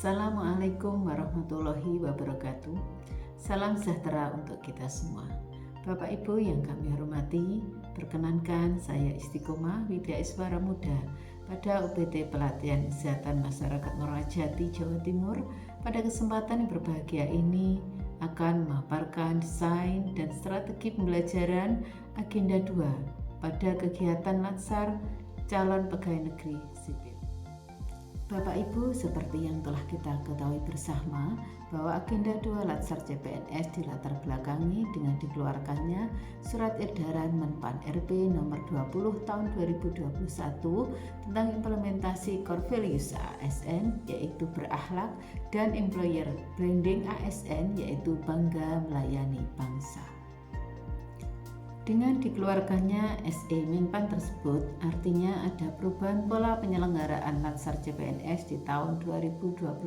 Assalamualaikum warahmatullahi wabarakatuh. Salam sejahtera untuk kita semua. Bapak Ibu yang kami hormati, perkenankan saya Istiqomah Widya Iswara Muda pada UPT Pelatihan Kesehatan Masyarakat Morajati, Jawa Timur. Pada kesempatan yang berbahagia ini akan memaparkan desain dan strategi pembelajaran Agenda 2 pada kegiatan Latsar Calon Pegawai Negeri Sipil. Bapak Ibu, seperti yang telah kita ketahui bersama bahwa Agenda 2 Latsar CPNS dilatar belakangi dengan dikeluarkannya Surat Edaran Menpan RP nomor 20 tahun 2021 tentang implementasi core values ASN yaitu berakhlak dan employer branding ASN yaitu bangga melayani bangsa. Dengan dikeluarkannya SE Menpan tersebut, artinya ada perubahan pola penyelenggaraan Latsar CPNS di tahun 2022.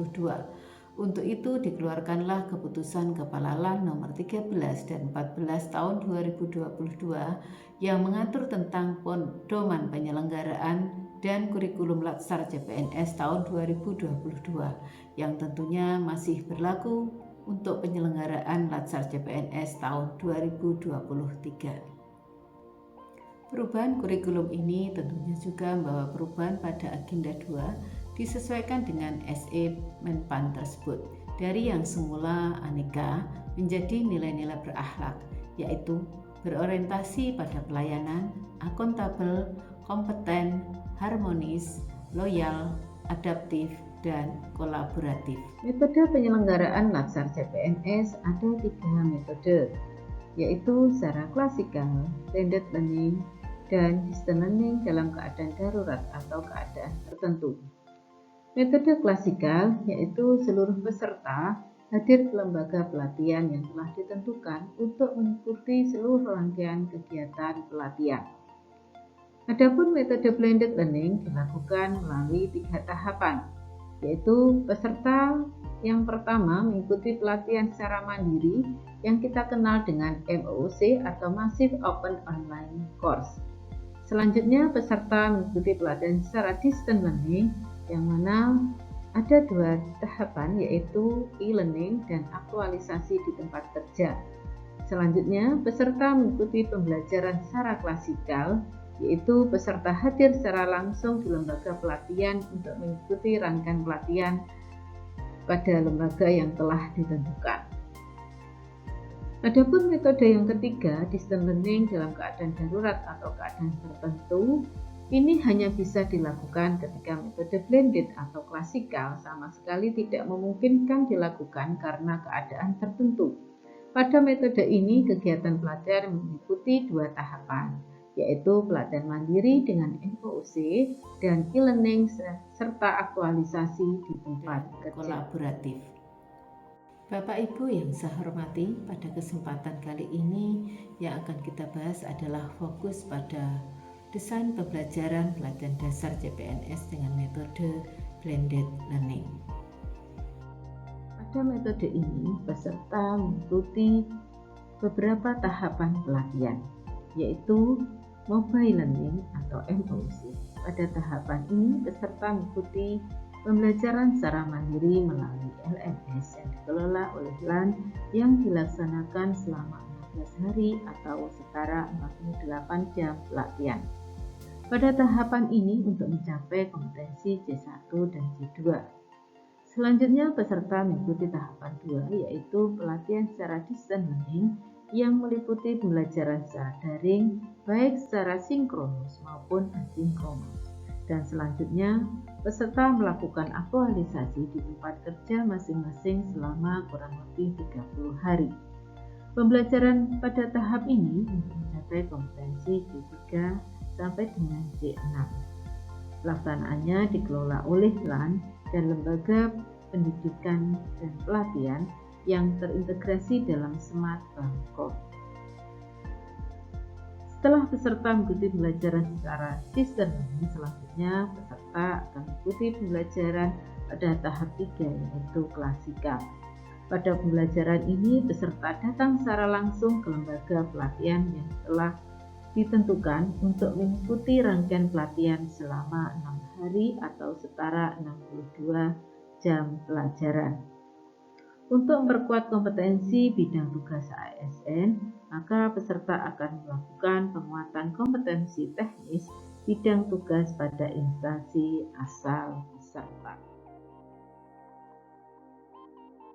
Untuk itu dikeluarkanlah Keputusan Kepala LAN nomor 13 dan 14 tahun 2022 yang mengatur tentang pedoman penyelenggaraan dan kurikulum Latsar CPNS tahun 2022 yang tentunya masih berlaku untuk penyelenggaraan Latsar CPNS tahun 2023. Perubahan kurikulum ini tentunya juga membawa perubahan pada Agenda 2 disesuaikan dengan SE Menpan tersebut dari yang semula aneka menjadi nilai-nilai berakhlak, yaitu berorientasi pada pelayanan, akuntabel, kompeten, harmonis, loyal, adaptif, dan kolaboratif. Metode penyelenggaraan Latsar CPNS ada 3 metode, yaitu secara klasikal, blended learning, dan distance learning dalam keadaan darurat atau keadaan tertentu. Metode klasikal yaitu seluruh peserta hadir ke lembaga pelatihan yang telah ditentukan untuk mengikuti seluruh rangkaian kegiatan pelatihan. Adapun metode blended learning dilakukan melalui 3 tahapan, yaitu peserta yang pertama mengikuti pelatihan secara mandiri yang kita kenal dengan MOOC atau Massive Open Online Course. Selanjutnya peserta mengikuti pelatihan secara distance learning yang mana ada 2 tahapan, yaitu e-learning dan aktualisasi di tempat kerja. Selanjutnya peserta mengikuti pembelajaran secara klasikal, yaitu peserta hadir secara langsung di lembaga pelatihan untuk mengikuti rangkaian pelatihan pada lembaga yang telah ditentukan. Adapun metode yang ketiga, distance learning dalam keadaan darurat atau keadaan tertentu, ini hanya bisa dilakukan ketika metode blended atau klasikal sama sekali tidak memungkinkan dilakukan karena keadaan tertentu. Pada metode ini, kegiatan pelatihan mengikuti 2 tahapan, yaitu pelatihan mandiri dengan MOOC dan e-learning serta aktualisasi di tempat kolaboratif. Bapak Ibu yang saya hormati, pada kesempatan kali ini yang akan kita bahas adalah fokus pada desain pembelajaran pelatihan dasar CPNS dengan metode blended learning. Pada metode ini, peserta mengikuti beberapa tahapan pelatihan, yaitu mobile learning atau MOOC. Pada tahapan ini, peserta mengikuti pembelajaran secara mandiri melalui LMS yang dikelola oleh LAN yang dilaksanakan selama 14 hari atau setara 48 jam pelatihan. Pada tahapan ini untuk mencapai kompetensi C1 dan C2. Selanjutnya peserta mengikuti tahapan 2, yaitu pelatihan secara distance learning yang meliputi pembelajaran secara daring baik secara sinkronus maupun asinkronus. Dan selanjutnya peserta melakukan aktualisasi di tempat kerja masing-masing selama kurang lebih 30 hari. Pembelajaran pada tahap ini untuk mencapai kompetensi C3 sampai dengan C6. Pelaksanaannya dikelola oleh LAN dan lembaga pendidikan dan pelatihan yang terintegrasi dalam Smart Bangkok. Setelah peserta mengikuti pembelajaran secara distance learning, selanjutnya peserta akan mengikuti pembelajaran pada tahap 3, yaitu klasikal. Pada pembelajaran ini, peserta datang secara langsung ke lembaga pelatihan yang telah ditentukan untuk mengikuti rangkaian pelatihan selama 6 hari atau setara 62 jam pelajaran. Untuk memperkuat kompetensi bidang tugas ASN, maka peserta akan melakukan penguatan kompetensi teknis bidang tugas pada instansi asal peserta.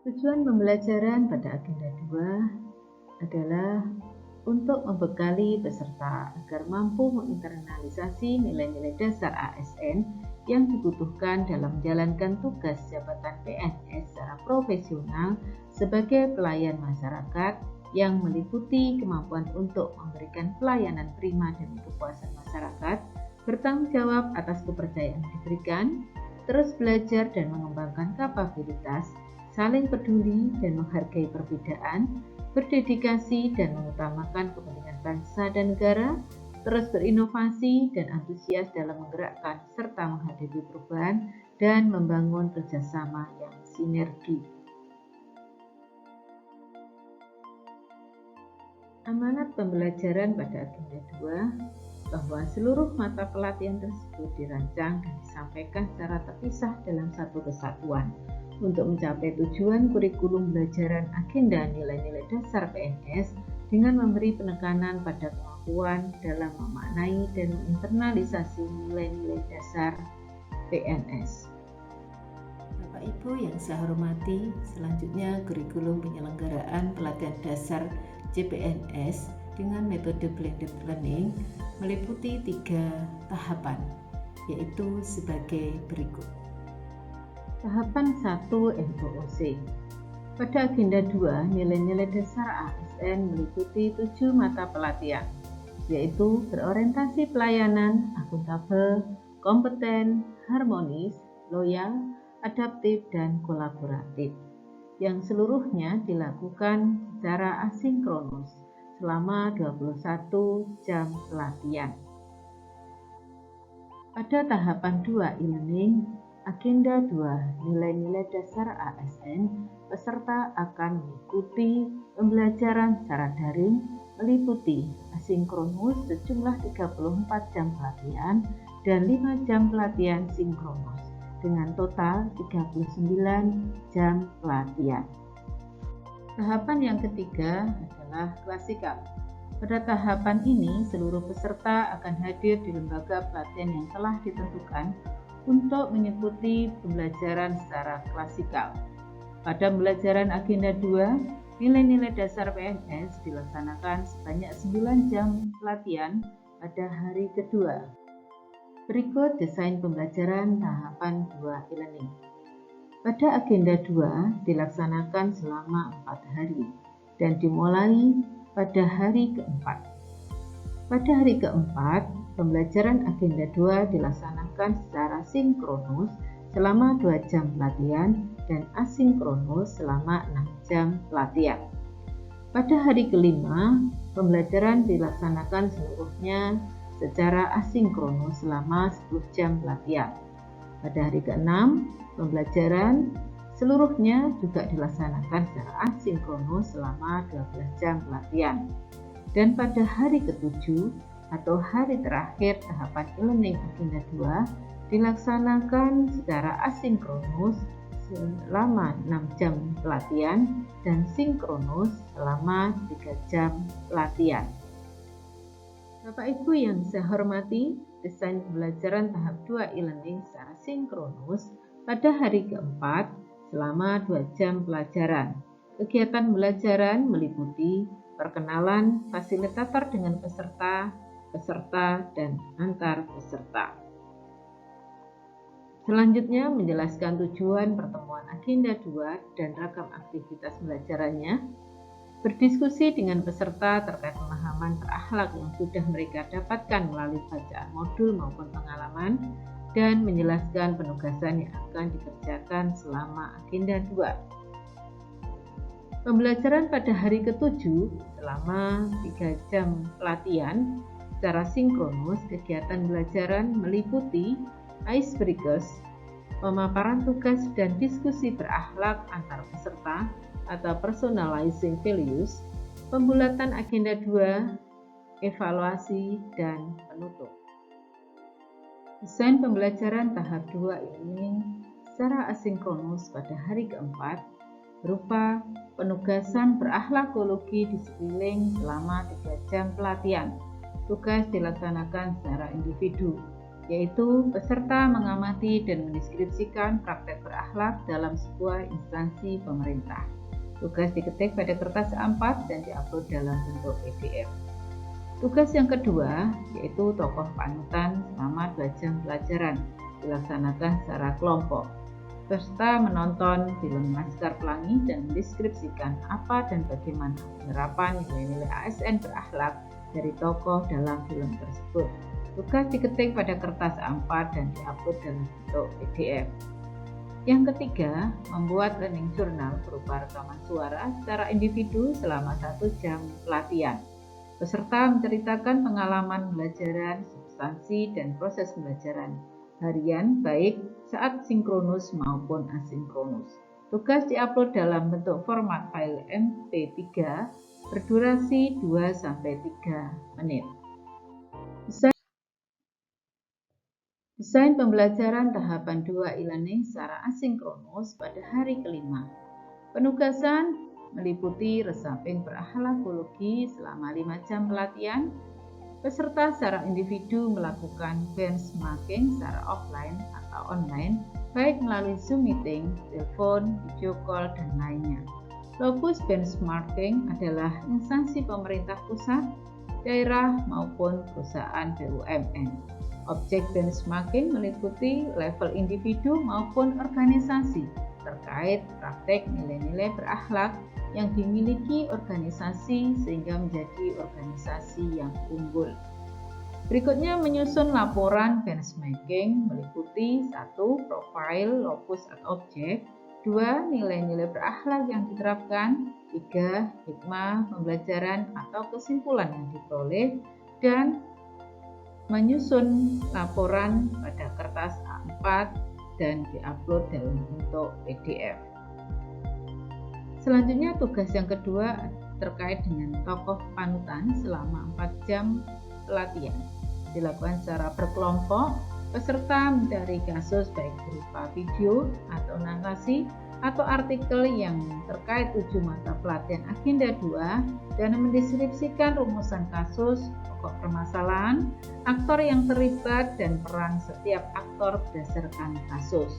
Tujuan pembelajaran pada agenda 2 adalah untuk membekali peserta agar mampu menginternalisasi nilai-nilai dasar ASN yang dibutuhkan dalam menjalankan tugas jabatan PNS secara profesional sebagai pelayan masyarakat yang meliputi kemampuan untuk memberikan pelayanan prima demi kepuasan masyarakat, bertanggung jawab atas kepercayaan yang diberikan, terus belajar dan mengembangkan kapabilitas, saling peduli dan menghargai perbedaan, berdedikasi dan mengutamakan kepentingan bangsa dan negara, terus berinovasi dan antusias dalam menggerakkan serta menghadapi perubahan dan membangun kerjasama yang sinergi. Amanat pembelajaran pada agenda 2 bahwa seluruh mata pelatihan tersebut dirancang dan disampaikan secara terpisah dalam satu kesatuan untuk mencapai tujuan kurikulum pembelajaran agenda nilai-nilai dasar PNS dengan memberi penekanan pada kemampuan dalam memaknai dan menginternalisasi nilai-nilai dasar PNS. Bapak Ibu yang saya hormati, selanjutnya kurikulum penyelenggaraan pelatihan dasar CPNS dengan metode blended learning meliputi 3 tahapan, yaitu sebagai berikut. Tahapan 1 MOOC. Pada agenda 2, nilai-nilai dasar ASN meliputi 7 mata pelatihan, yaitu berorientasi pelayanan, akuntabel, kompeten, harmonis, loyal, adaptif, dan kolaboratif, yang seluruhnya dilakukan secara asinkronus selama 21 jam pelatihan. Pada tahapan 2 e-learning, agenda 2 nilai-nilai dasar ASN, peserta akan mengikuti pembelajaran secara daring meliputi asinkronus sejumlah 34 jam pelatihan dan 5 jam pelatihan sinkronus dengan total 39 jam pelatihan. Tahapan yang ketiga adalah klasikal. Pada tahapan ini, seluruh peserta akan hadir di lembaga pelatihan yang telah ditentukan untuk mengikuti pembelajaran secara klasikal. Pada pembelajaran agenda 2, nilai-nilai dasar PNS dilaksanakan sebanyak 9 jam pelatihan pada hari kedua. Berikut desain pembelajaran tahapan 2 e-learning. Pada agenda 2 dilaksanakan selama 4 hari dan dimulai pada hari keempat. Pada hari keempat, pembelajaran agenda 2 dilaksanakan secara sinkronus selama 2 jam pelatihan dan asinkronus selama 6 jam pelatihan. Pada hari kelima, pembelajaran dilaksanakan seluruhnya secara asinkronus selama 10 jam pelatihan. Pada hari keenam, pembelajaran seluruhnya juga dilaksanakan secara asinkronus selama 12 jam pelatihan. Dan pada hari ketujuh atau hari terakhir tahapan e-learning agenda 2 dilaksanakan secara asinkronus selama 6 jam pelatihan dan sinkronus selama 3 jam pelatihan. Bapak Ibu yang saya hormati, desain pembelajaran tahap 2 e-learning secara sinkronus pada hari keempat selama 2 jam pelajaran. Kegiatan pembelajaran meliputi perkenalan fasilitator dengan peserta, dan antar peserta. Selanjutnya menjelaskan tujuan pertemuan agenda 2 dan ragam aktivitas pembelajarannya, berdiskusi dengan peserta terkait pemahaman berakhlak yang sudah mereka dapatkan melalui bacaan modul maupun pengalaman, dan menjelaskan penugasan yang akan dikerjakan selama agenda 2. Pembelajaran pada hari ke-7 selama 3 jam pelatihan secara sinkronus, kegiatan pembelajaran meliputi icebreakers, pemaparan tugas dan diskusi berakhlak antar peserta atau personalizing values, pembulatan agenda 2, evaluasi, dan penutup. Desain pembelajaran tahap 2 ini secara asinkronus pada hari keempat berupa penugasan berakhlakologi di sekeliling selama 3 jam pelatihan. Tugas dilaksanakan secara individu, yaitu peserta mengamati dan mendeskripsikan praktek berakhlak dalam sebuah instansi pemerintah. Tugas diketik pada kertas A4 dan diupload dalam bentuk PDF. Tugas yang kedua yaitu tokoh panutan selama 2 jam pelajaran, dilaksanakan secara kelompok. Peserta menonton film Laskar Pelangi dan mendeskripsikan apa dan bagaimana penerapan nilai-nilai ASN berakhlak dari tokoh dalam film tersebut. Tugas diketik pada kertas A4 dan diupload dalam bentuk PDF. Yang ketiga, membuat learning journal berupa rekaman suara secara individu selama 1 jam pelatihan. Peserta menceritakan pengalaman pembelajaran, substansi, dan proses pembelajaran harian baik saat sinkronus maupun asinkronus. Tugas diupload dalam bentuk format file MP3 berdurasi 2-3 menit. Desain pembelajaran tahapan 2 e-learning secara asinkronus pada hari kelima. Penugasan meliputi resamping berakhlakologi selama 5 jam pelatihan. Peserta secara individu melakukan benchmarking secara offline atau online, baik melalui Zoom meeting, telepon, video call, dan lainnya. Lokus benchmarking adalah instansi pemerintah pusat, daerah, maupun perusahaan BUMN. Objek benchmarking meliputi level individu maupun organisasi terkait praktek nilai-nilai berakhlak yang dimiliki organisasi sehingga menjadi organisasi yang unggul. Berikutnya menyusun laporan benchmarking meliputi 1. Profil, lokus atau objek, 2. Nilai-nilai berakhlak yang diterapkan, 3. Hikmah pembelajaran atau kesimpulan yang diperoleh, dan menyusun laporan pada kertas A4 dan diupload dalam bentuk PDF. Selanjutnya tugas yang kedua terkait dengan tokoh panutan selama 4 jam pelatihan. Dilakukan secara berkelompok, peserta mencari kasus baik berupa video atau narasi atau artikel yang terkait 7 mata pelatihan agenda 2 dan mendeskripsikan rumusan kasus, pokok permasalahan, aktor yang terlibat dan peran setiap aktor berdasarkan kasus.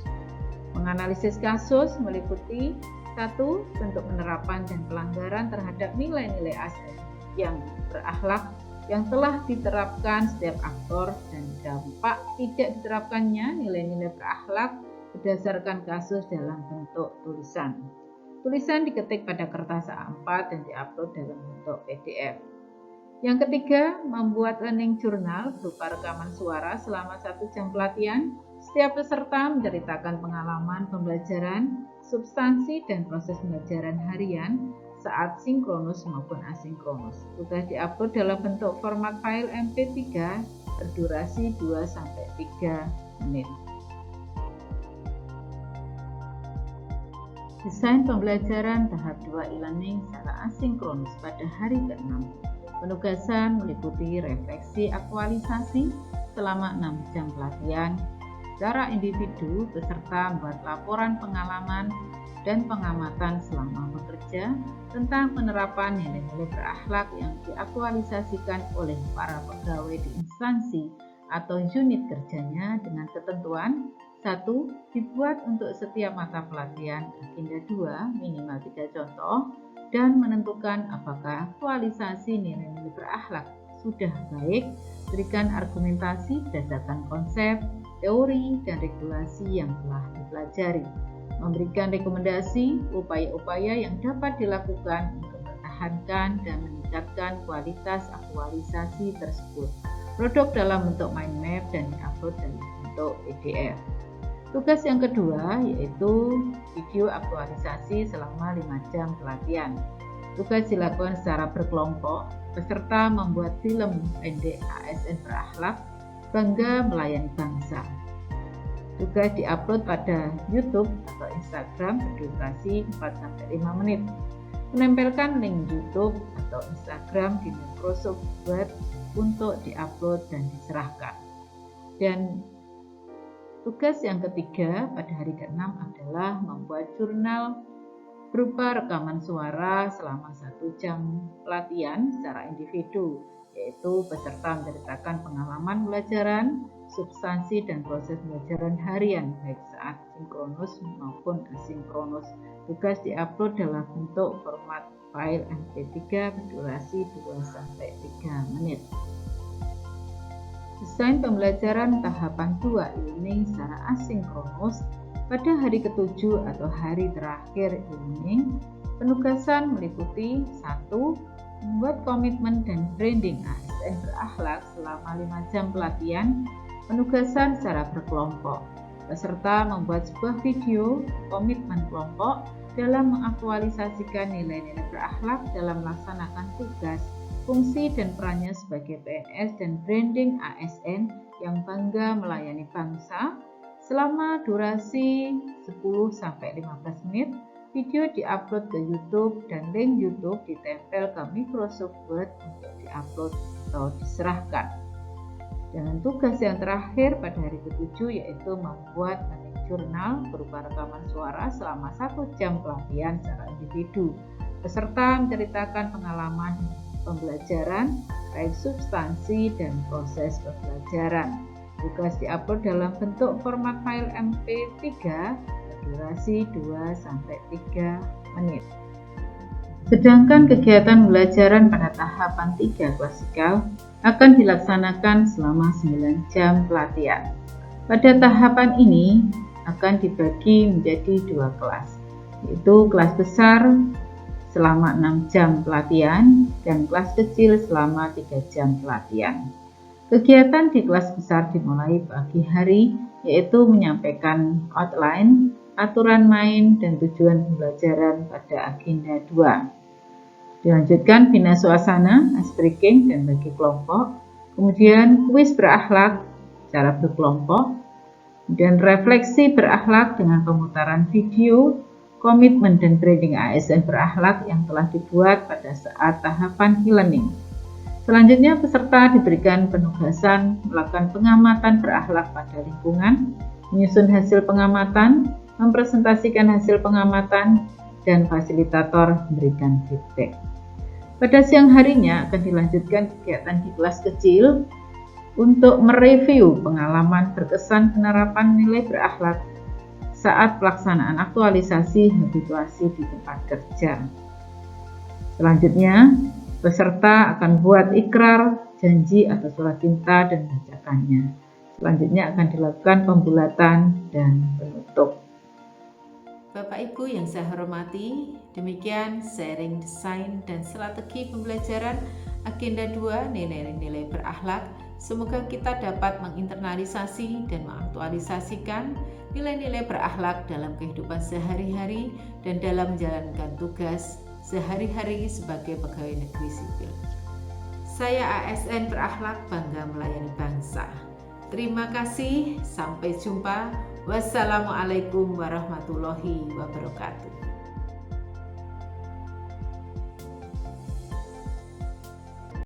Menganalisis kasus meliputi 1. Bentuk penerapan dan pelanggaran terhadap nilai-nilai ASN yang berakhlak yang telah diterapkan setiap aktor dan dampak tidak diterapkannya nilai-nilai berakhlak berdasarkan kasus dalam bentuk tulisan. Tulisan diketik pada kertas A4 dan diupload dalam bentuk PDF. Yang ketiga, membuat learning journal berupa rekaman suara selama 1 jam pelatihan. Setiap peserta menceritakan pengalaman pembelajaran, substansi, dan proses pembelajaran harian saat sinkronus maupun asinkronus. Tugas diupload dalam bentuk format file MP3 berdurasi 2-3 menit. Desain pembelajaran tahap 2 e-learning secara asinkronus pada hari ke-6. Penugasan meliputi refleksi aktualisasi selama 6 jam pelatihan. Secara individu, peserta membuat laporan pengalaman dan pengamatan selama bekerja tentang penerapan nilai-nilai berakhlak yang diaktualisasikan oleh para pegawai di instansi atau unit kerjanya dengan ketentuan 1. Dibuat untuk setiap mata pelatihan agenda 2 minimal 3 contoh dan menentukan apakah aktualisasi nilai-nilai berakhlak sudah baik, berikan argumentasi berdasarkan konsep, teori, dan regulasi yang telah dipelajari. Memberikan rekomendasi upaya-upaya yang dapat dilakukan untuk mempertahankan dan meningkatkan kualitas aktualisasi tersebut. Produk dalam bentuk mind map dan diupload dalam bentuk PDF. Tugas yang kedua yaitu video aktualisasi selama 5 jam pelatihan. Tugas dilakukan secara berkelompok. Peserta membuat film pendek ASN berakhlak, Bangga Melayani Bangsa. Tugas diupload pada YouTube atau Instagram berdurasi 4-5 menit. Menempelkan link YouTube atau Instagram di Microsoft Word untuk diupload dan diserahkan. Dan Tugas yang ketiga pada hari ke-6 adalah membuat jurnal berupa rekaman suara selama 1 jam pelatihan secara individu, yaitu peserta menceritakan pengalaman pelajaran, substansi dan proses pembelajaran harian baik saat sinkronus maupun asinkronus. Tugas diupload dalam bentuk format file MP3 berdurasi 2-3 menit. Desain pembelajaran tahapan 2 e-learning secara asinkronus. Pada hari ke-7 atau hari terakhir e-learning, penugasan meliputi 1. Membuat komitmen dan branding ASN berakhlak selama 5 jam pelatihan, penugasan secara berkelompok. Peserta membuat sebuah video komitmen kelompok dalam mengaktualisasikan nilai-nilai berakhlak dalam melaksanakan tugas, fungsi dan perannya sebagai PNS dan branding ASN yang bangga melayani bangsa. Selama durasi 10-15 menit, video diupload ke YouTube dan link YouTube ditempel ke Microsoft Word untuk diupload atau diserahkan. Dan tugas yang terakhir pada hari ke-7 yaitu membuat jurnal berupa rekaman suara selama 1 jam pelatihan secara individu. Peserta menceritakan pengalaman pembelajaran, baik substansi dan proses pembelajaran. Tugas diupload dalam bentuk format file MP3 berdurasi 2-3 menit. Sedangkan kegiatan pembelajaran pada tahapan 3 klasikal akan dilaksanakan selama 9 jam pelatihan. Pada tahapan ini akan dibagi menjadi 2 kelas, yaitu kelas besar selama 6 jam pelatihan dan kelas kecil selama 3 jam pelatihan. Kegiatan di kelas besar dimulai pagi hari, yaitu menyampaikan outline, aturan main, dan tujuan pembelajaran pada agenda 2. Dilanjutkan bina suasana, ice breaking, dan bagi kelompok. Kemudian kuis berakhlak secara berkelompok. Kemudian refleksi berakhlak dengan pemutaran video, komitmen dan branding ASN berakhlak yang telah dibuat pada saat tahapan e-learning. Selanjutnya peserta diberikan penugasan melakukan pengamatan berakhlak pada lingkungan, menyusun hasil pengamatan, mempresentasikan hasil pengamatan, dan fasilitator memberikan feedback. Pada siang harinya akan dilanjutkan kegiatan di kelas kecil untuk mereview pengalaman berkesan penerapan nilai berakhlak saat pelaksanaan aktualisasi habituasi di tempat kerja. Selanjutnya, peserta akan buat ikrar, janji atau surat cinta dan membacakannya. Selanjutnya akan dilakukan pembulatan dan penutup. Bapak Ibu yang saya hormati, demikian sharing desain dan strategi pembelajaran agenda 2 nilai-nilai berakhlak. Semoga kita dapat menginternalisasi dan mengaktualisasikan nilai-nilai berakhlak dalam kehidupan sehari-hari dan dalam menjalankan tugas sehari-hari sebagai pegawai negeri sipil. Saya ASN berakhlak bangga melayani bangsa. Terima kasih, sampai jumpa. Wassalamualaikum warahmatullahi wabarakatuh.